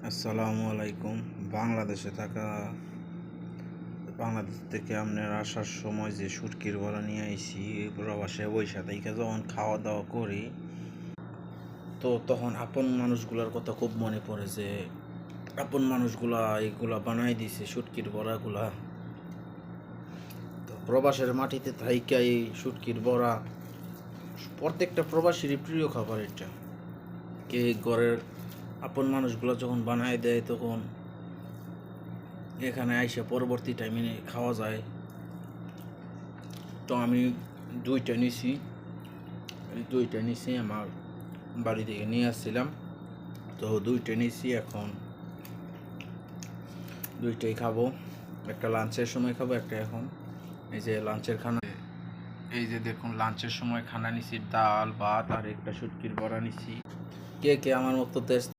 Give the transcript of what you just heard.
আসসালামু আলাইকুম। বাংলাদেশে থাকা বাংলাদেশ থেকে আপনার আসার সময় যে শুটকির বড়া নিয়ে আইছি প্রবাসে বৈশা থেকে যখন খাওয়া দাওয়া করি তো তখন আপন মানুষগুলোর কথা খুব মনে পড়ে যে আপন মানুষগুলা এইগুলা বানাই দিছে শুটকির বড়াগুলা। তো প্রবাসের মাটিতে থাইকা এই শুটকির বড়া প্রত্যেকটা প্রবাসীরই প্রিয় খাবার এটা। কে ঘরের আপন মানুষগুলো যখন বানায় দেয় তখন এখানে আইসা পরবর্তী টাইমে খাওয়া যায়। তো আমি দুইটা নিছি, এই দুইটা নিছি আমার বাড়ি থেকে নিয়ে আসছিলাম। তো দুইটা নিছি, এখন দুইটাই খাবো। একটা লাঞ্চের সময় খাবো, একটা এখন এই যে লাঞ্চের খানা। এই যে দেখুন লাঞ্চের সময় খানা নিছি, ডাল ভাত আর একটা শুটকির বড়া নিছি। কে কে আমার মতো টেস্ট